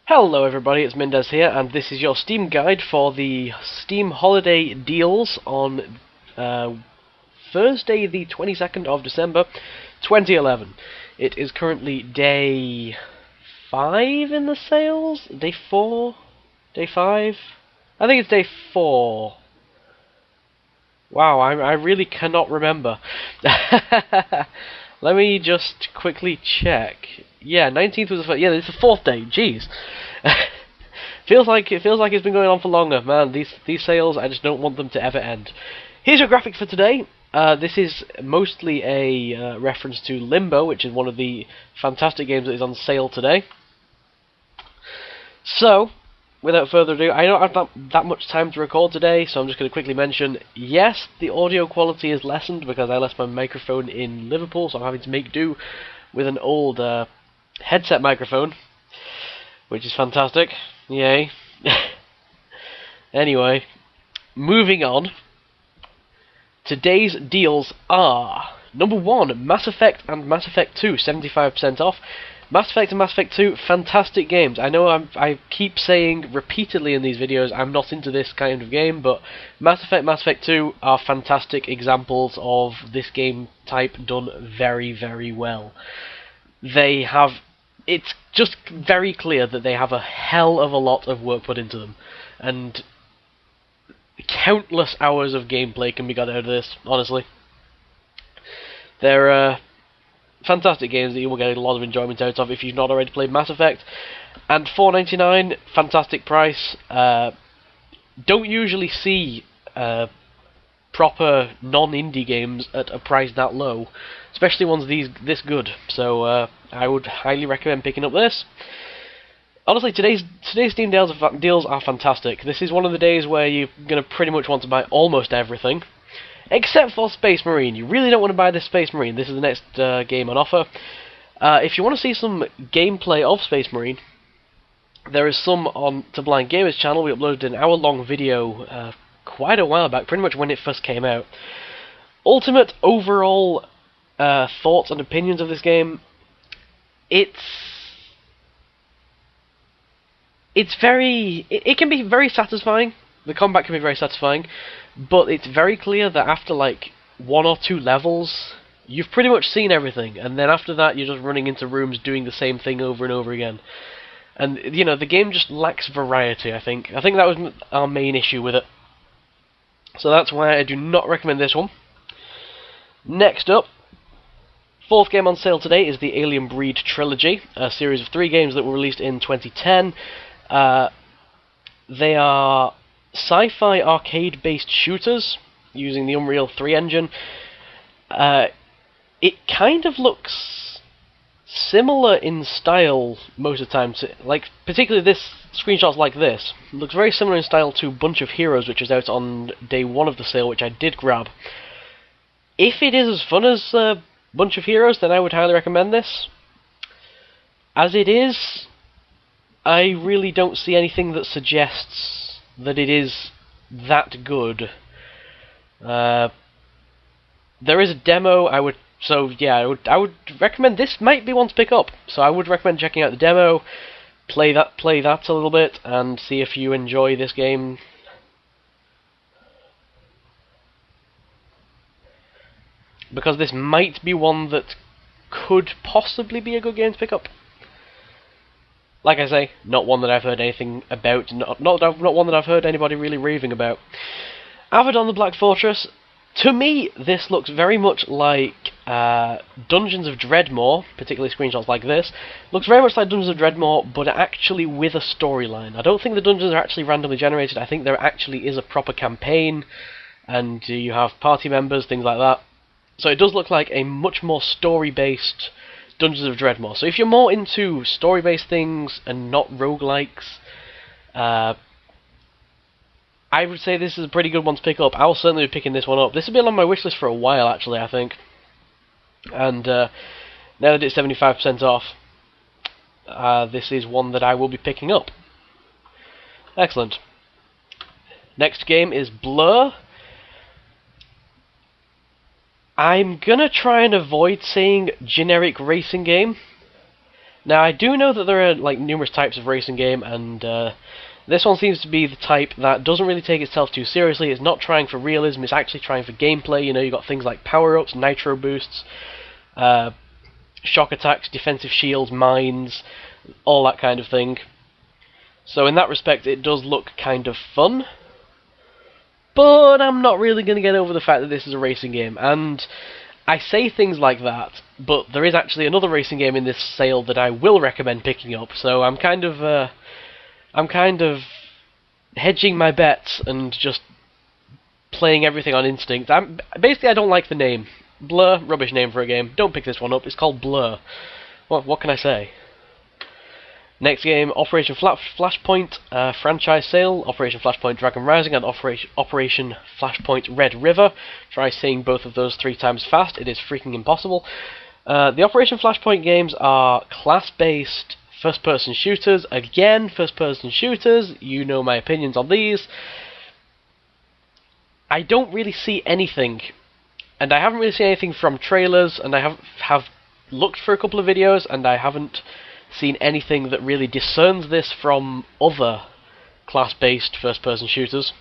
Hello everybody, it's Mindez here, and this is your Steam guide for the Steam holiday deals on Thursday the 22nd of December 2011. It is currently day 5 in the sales? Day 4? Day 5? I think it's day 4. Wow, I really cannot remember. Let me just quickly check. Yeah, 19th was the first. Yeah, it's the 4th day. Jeez, feels like it's been going on for longer. Man, these sales, I just don't want them to ever end. Here's your graphic for today. This is mostly a reference to Limbo, which is one of the fantastic games that is on sale today. So, without further ado, I don't have that much time to record today, so I'm just going to quickly mention, yes, the audio quality is lessened because I left my microphone in Liverpool, so I'm having to make do with an old headset microphone, which is fantastic. Yay. Anyway, moving on. Today's deals are: number 1, Mass Effect and Mass Effect 2, 75% off. Mass Effect and Mass Effect 2, fantastic games. I know I keep saying repeatedly in these videos I'm not into this kind of game, but Mass Effect and Mass Effect 2 are fantastic examples of this game type done very, very well. It's just very clear that they have a hell of a lot of work put into them, and countless hours of gameplay can be got out of this, honestly. They're fantastic games that you will get a lot of enjoyment out of if you've not already played Mass Effect. And $4.99, fantastic price. Don't usually see proper non-indie games at a price that low, especially ones this good. So I would highly recommend picking up this. Honestly, today's Steam deals are fantastic. This is one of the days where you're going to pretty much want to buy almost everything, except for Space Marine. You really don't want to buy this Space Marine. This is the next game on offer. If you want to see some gameplay of Space Marine, there is some on To Blind Gamer's channel. We uploaded an hour-long video quite a while back, pretty much when it first came out. Ultimate overall thoughts and opinions of this game. It can be very satisfying. The combat can be very satisfying, but it's very clear that after like 1 or 2 levels, you've pretty much seen everything, and then after that you're just running into rooms doing the same thing over and over again. And you know, the game just lacks variety, I think. I think that was our main issue with it. So that's why I do not recommend this one. Next up, 4th game on sale today is the Alien Breed Trilogy, a series of 3 games that were released in 2010. They are sci-fi arcade-based shooters using the Unreal 3 engine. It kind of looks similar in style most of the time, like particularly this screenshots like this. It looks very similar in style to Bunch of Heroes, which is out on day 1 of the sale, which I did grab. If it is as fun as Bunch of Heroes, then I would highly recommend this. As it is, I really don't see anything that suggests that it is that good. There is a demo. I would recommend this. Might be one to pick up. So I would recommend checking out the demo, play that a little bit, and see if you enjoy this game. Because this might be one that could possibly be a good game to pick up. Like I say, not one that I've heard anything about, not one that I've heard anybody really raving about. Avadon the Black Fortress. To me, this looks very much like Dungeons of Dreadmore, particularly screenshots like this. Looks very much like Dungeons of Dreadmore, but actually with a storyline. I don't think the dungeons are actually randomly generated. I think there actually is a proper campaign, and you have party members, things like that. So it does look like a much more story-based Dungeons of Dreadmore. So if you're more into story-based things and not roguelikes, I would say this is a pretty good one to pick up. I'll certainly be picking this one up. This has been on my wishlist for a while, actually, I think. And now that it's 75% off, this is one that I will be picking up. Excellent. Next game is Blur. I'm gonna try and avoid saying generic racing game. Now, I do know that there are like numerous types of racing game, and this one seems to be the type that doesn't really take itself too seriously. It's not trying for realism, it's actually trying for gameplay. You know, you've got things like power-ups, nitro boosts, shock attacks, defensive shields, mines, all that kind of thing. So in that respect, it does look kind of fun. But I'm not really going to get over the fact that this is a racing game. And I say things like that, but there is actually another racing game in this sale that I will recommend picking up. So I'm kind of hedging my bets and just playing everything on instinct. Basically, I don't like the name. Blur, rubbish name for a game. Don't pick this one up. It's called Blur. What can I say? Next game, Operation Flashpoint franchise sale. Operation Flashpoint Dragon Rising and Operation Flashpoint Red River. Try saying both of those 3 times fast. It is freaking impossible. The Operation Flashpoint games are class-based first-person shooters. Again, first-person shooters. You know my opinions on these. I don't really see anything. And I haven't really seen anything from trailers, and I have looked for a couple of videos, and I haven't seen anything that really discerns this from other class-based first-person shooters.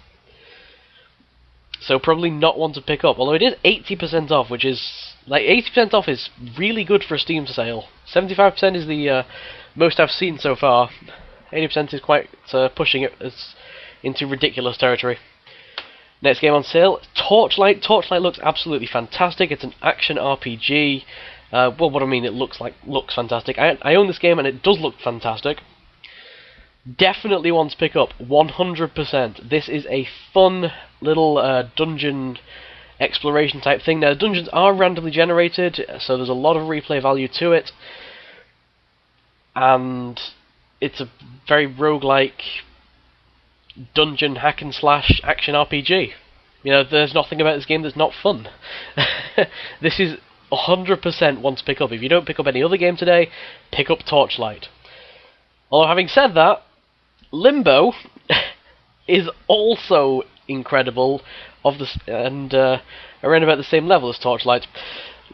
So probably not one to pick up, although it is 80% off, which is... like, 80% off is really good for a Steam sale. 75% is the most I've seen so far. 80% is quite pushing it into ridiculous territory. Next game on sale, Torchlight. Torchlight looks absolutely fantastic. It's an action RPG. Well, what I mean, it looks fantastic. I own this game and it does look fantastic. Definitely one to pick up, 100%. This is a fun little dungeon exploration type thing. Now, the dungeons are randomly generated, so there's a lot of replay value to it. And it's a very roguelike dungeon hack and slash action RPG. You know, there's nothing about this game that's not fun. This is 100% one to pick up. If you don't pick up any other game today, pick up Torchlight. Although having said that, Limbo is also incredible, and around about the same level as Torchlight.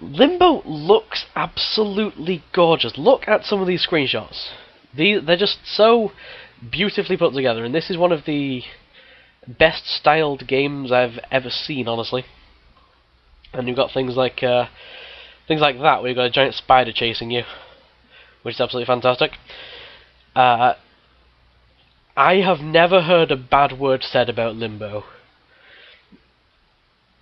Limbo looks absolutely gorgeous. Look at some of these screenshots. They're just so beautifully put together, and this is one of the best styled games I've ever seen, honestly. And you've got things like that, where you've got a giant spider chasing you, which is absolutely fantastic. I have never heard a bad word said about Limbo.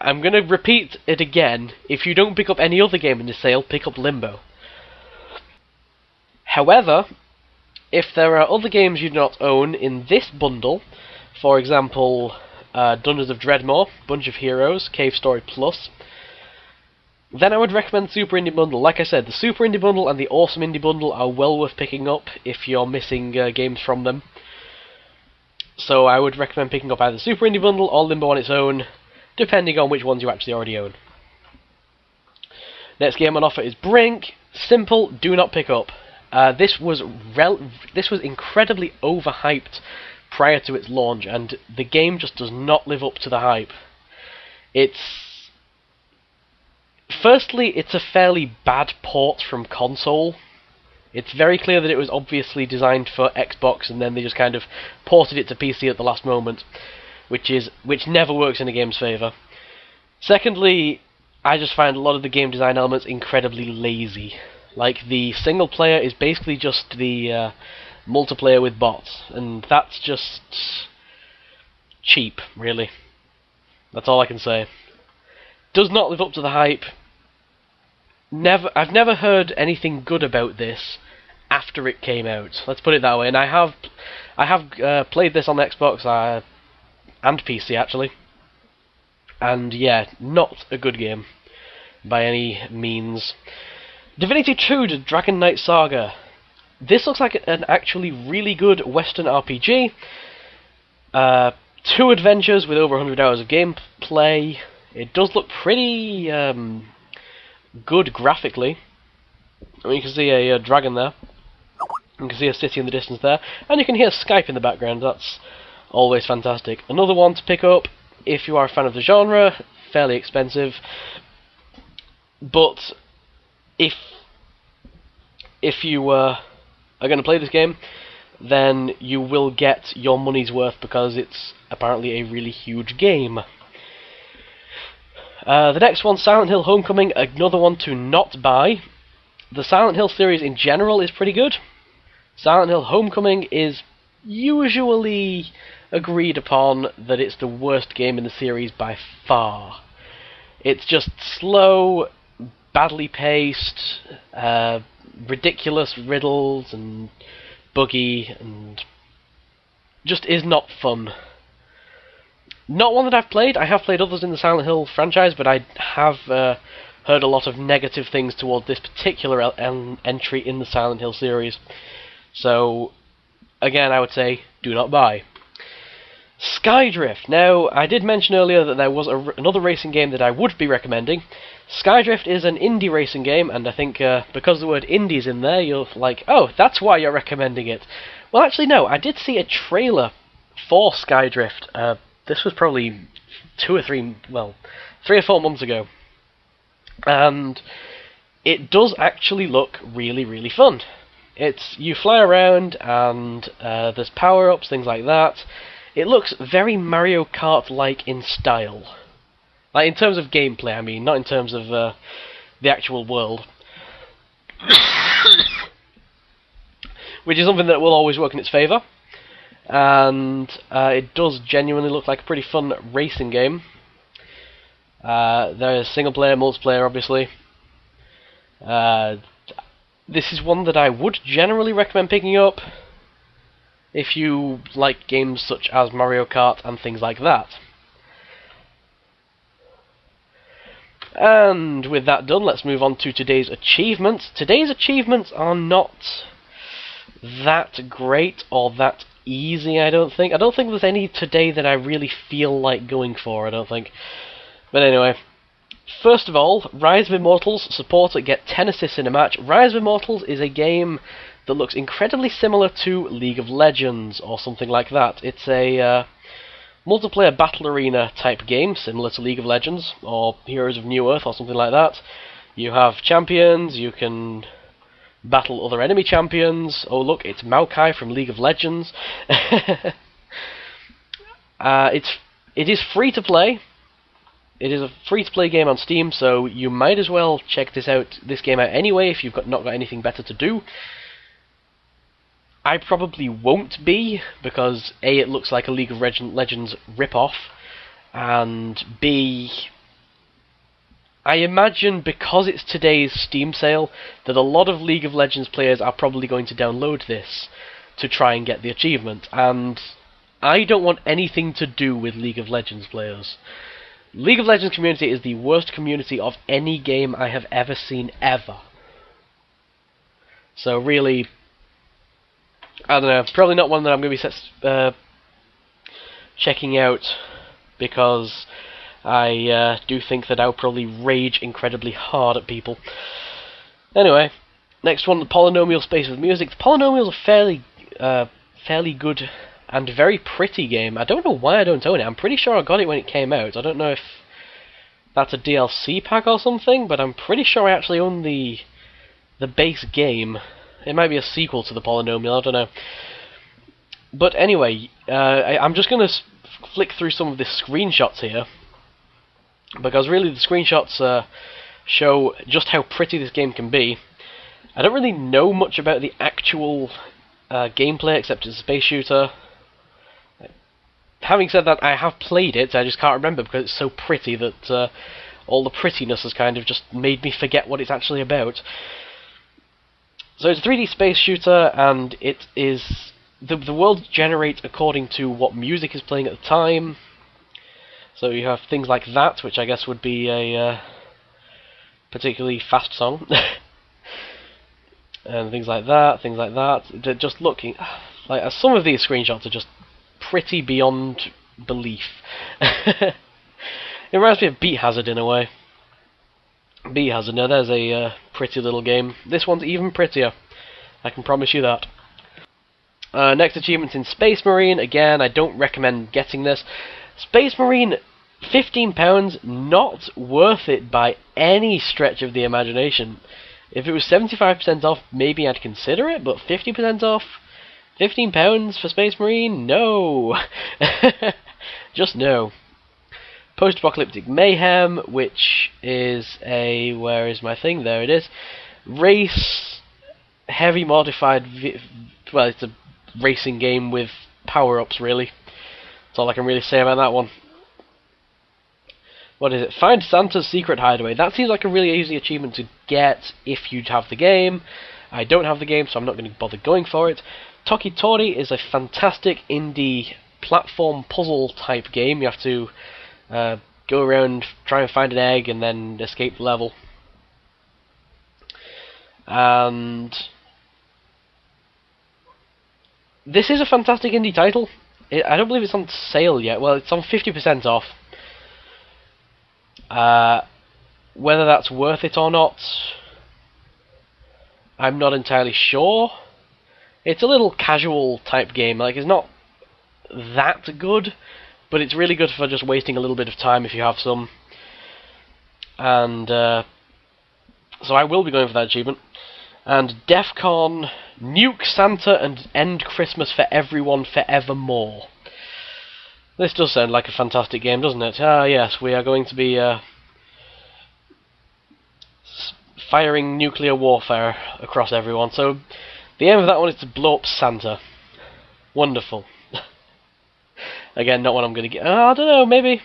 I'm going to repeat it again. If you don't pick up any other game in this sale, pick up Limbo. However, if there are other games you do not own in this bundle, for example, Dungeons of Dreadmore, Bunch of Heroes, Cave Story Plus, then I would recommend the Super Indie Bundle. Like I said, the Super Indie Bundle and the Awesome Indie Bundle are well worth picking up if you're missing games from them. So I would recommend picking up either the Super Indie Bundle or Limbo on its own, depending on which ones you actually already own. Next game on offer is BRINK. Simple, do not pick up. This was incredibly overhyped prior to its launch, and the game just does not live up to the hype. Firstly, it's a fairly bad port from console. It's very clear that it was obviously designed for Xbox, and then they just kind of ported it to PC at the last moment, which never works in a game's favour. Secondly, I just find a lot of the game design elements incredibly lazy. Like, the single player is basically just the multiplayer with bots, and that's just cheap, really. That's all I can say. Does not live up to the hype. I've never heard anything good about this after it came out. Let's put it that way. And I have played this on Xbox and PC actually. And yeah, not a good game by any means. Divinity 2: The Dragon Knight Saga. This looks like an actually really good Western RPG. 2 adventures with over 100 hours of gameplay. It does look pretty good graphically. I mean, you can see a dragon there. You can see a city in the distance there. And you can hear Skype in the background. That's always fantastic. Another one to pick up if you are a fan of the genre. Fairly expensive. But if you are going to play this game, then you will get your money's worth because it's apparently a really huge game. The next one, Silent Hill Homecoming, another one to not buy. The Silent Hill series in general is pretty good. Silent Hill Homecoming is usually agreed upon that it's the worst game in the series by far. It's just slow, badly paced, ridiculous riddles and buggy, and just is not fun. Not one that I've played. I have played others in the Silent Hill franchise, but I have heard a lot of negative things towards this particular entry in the Silent Hill series. So, again, I would say, do not buy. SkyDrift. Now, I did mention earlier that there was another racing game that I would be recommending. SkyDrift is an indie racing game, and I think because the word indie's in there, you're like, oh, that's why you're recommending it. Well, actually, no, I did see a trailer for SkyDrift. This was probably 3 or 4 months ago. And it does actually look really, really fun. You fly around, and there's power-ups, things like that. It looks very Mario Kart-like in style. Like, in terms of gameplay, I mean, not in terms of the actual world. Which is something that will always work in its favour. And it does genuinely look like a pretty fun racing game. There is single-player, multiplayer, obviously. This is one that I would generally recommend picking up if you like games such as Mario Kart and things like that. And with that done, let's move on to today's achievements. Today's achievements are not that great or that easy, I don't think. I don't think there's any today that I really feel like going for, I don't think. But anyway, first of all, Rise of Immortals supporter get 10 assists in a match. Rise of Immortals is a game that looks incredibly similar to League of Legends or something like that. It's a multiplayer battle arena type game, similar to League of Legends or Heroes of New Earth or something like that. You have champions, you can battle other enemy champions. Oh look, it's Maokai from League of Legends. It is free to play. It is a free-to-play game on Steam, so you might as well check this game out anyway if you've not got anything better to do. I probably won't be, because A, it looks like a League of Legends rip-off, and B, I imagine because it's today's Steam sale that a lot of League of Legends players are probably going to download this to try and get the achievement, and I don't want anything to do with League of Legends players. League of Legends community is the worst community of any game I have ever seen, ever. So really, I don't know, probably not one that I'm going to be checking out, because I do think that I'll probably rage incredibly hard at people. Anyway, next one, the Polynomial Space with Music. The Polynomial is a fairly good and very pretty game. I don't know why I don't own it. I'm pretty sure I got it when it came out. I don't know if that's a DLC pack or something, but I'm pretty sure I actually own the base game. It might be a sequel to the Polynomial, I don't know. But anyway, I'm just going to flick through some of the screenshots here, because really the screenshots show just how pretty this game can be. I don't really know much about the actual gameplay, except it's a space shooter. Having said that, I have played it, I just can't remember because it's so pretty that all the prettiness has kind of just made me forget what it's actually about. So it's a 3D space shooter, and it is... The world generates according to what music is playing at the time. So you have things like that, which I guess would be a particularly fast song. And things like that, They're just looking... Like, some of these screenshots are just pretty beyond belief. It reminds me of Beat Hazard in a way. Beat Hazard, now there's a pretty little game. This one's even prettier, I can promise you that. Next achievement's in Space Marine. Again, I don't recommend getting this. Space Marine, £15, not worth it by any stretch of the imagination. If it was 75% off, maybe I'd consider it, but 50% off? £15 for Space Marine? No! Just no. Post-Apocalyptic Mayhem, which is a... where is my thing? There it is. Race, heavy modified... well, it's a racing game with power-ups, really. That's all I can really say about that one. What is it? Find Santa's secret hideaway. That seems like a really easy achievement to get if you have the game. I don't have the game, so I'm not going to bother going for it. Toki Tori is a fantastic indie platform puzzle type game. You have to go around, try and find an egg, and then escape the level. And this is a fantastic indie title. I don't believe it's on sale yet. Well, it's on 50% off. Whether that's worth it or not, I'm not entirely sure. It's a little casual type game. Like, it's not that good, but it's really good for just wasting a little bit of time if you have some. And so I will be going for that achievement. And DEFCON, Nuke Santa and End Christmas for Everyone Forevermore. This does sound like a fantastic game, doesn't it? Ah, yes, we are going to be firing nuclear warfare across everyone. So the aim of that one is to blow up Santa. Wonderful. Again, not what I'm going to get. I don't know, maybe.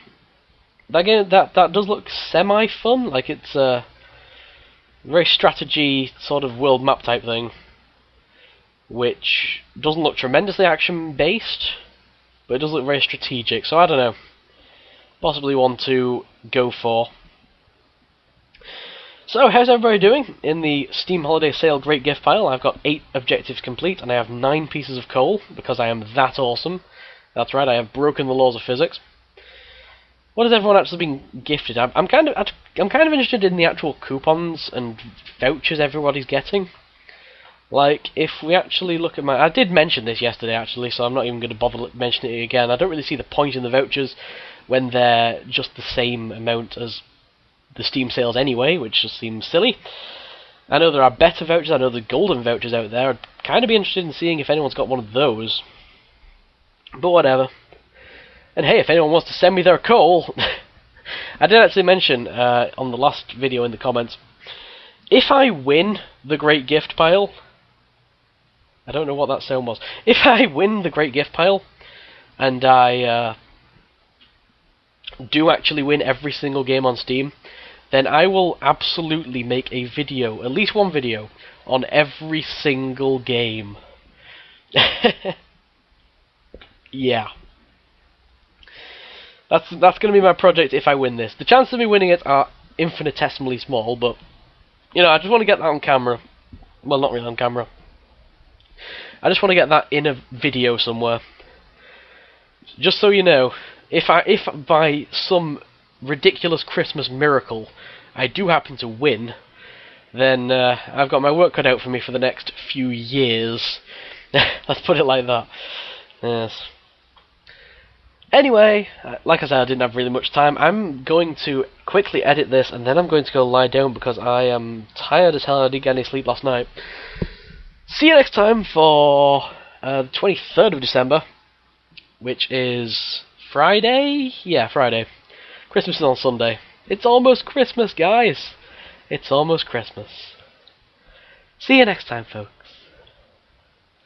That game, that does look semi-fun. Like, it's a very strategy sort of world map type thing, which doesn't look tremendously action-based, but it does look very strategic, so I don't know. Possibly one to go for. So, how's everybody doing? In the Steam Holiday Sale Great Gift pile, I've got 8 objectives complete, and I have 9 pieces of coal, because I am that awesome. That's right, I have broken the laws of physics. What has everyone actually been gifted? I'm kind of interested in the actual coupons and vouchers everybody's getting. Like, if we actually look at my... I did mention this yesterday, actually, so I'm not even going to bother mentioning it again. I don't really see the point in the vouchers when they're just the same amount as the Steam sales anyway, which just seems silly. I know there are better vouchers. I know the golden vouchers out there. I'd kind of be interested in seeing if anyone's got one of those. But whatever. And hey, if anyone wants to send me their coal... I did actually mention on the last video in the comments, if I win the Great Gift Pile... I don't know what that sound was. If I win the Great Gift Pile, and I do actually win every single game on Steam, then I will absolutely make a video, at least one video, on every single game. Yeah. That's going to be my project if I win this. The chances of me winning it are infinitesimally small, but, you know, I just want to get that on camera. Well, not really on camera. I just want to get that in a video somewhere. Just so you know, if by some ridiculous Christmas miracle I do happen to win, then I've got my work cut out for me for the next few years. Let's put it like that. Yes. Anyway, like I said, I didn't have really much time. I'm going to quickly edit this, and then I'm going to go lie down because I am tired as hell. I didn't get any sleep last night. See you next time for the 23rd of December, which is Friday? Yeah, Friday. Christmas is on Sunday. It's almost Christmas, guys. It's almost Christmas. See you next time, folks.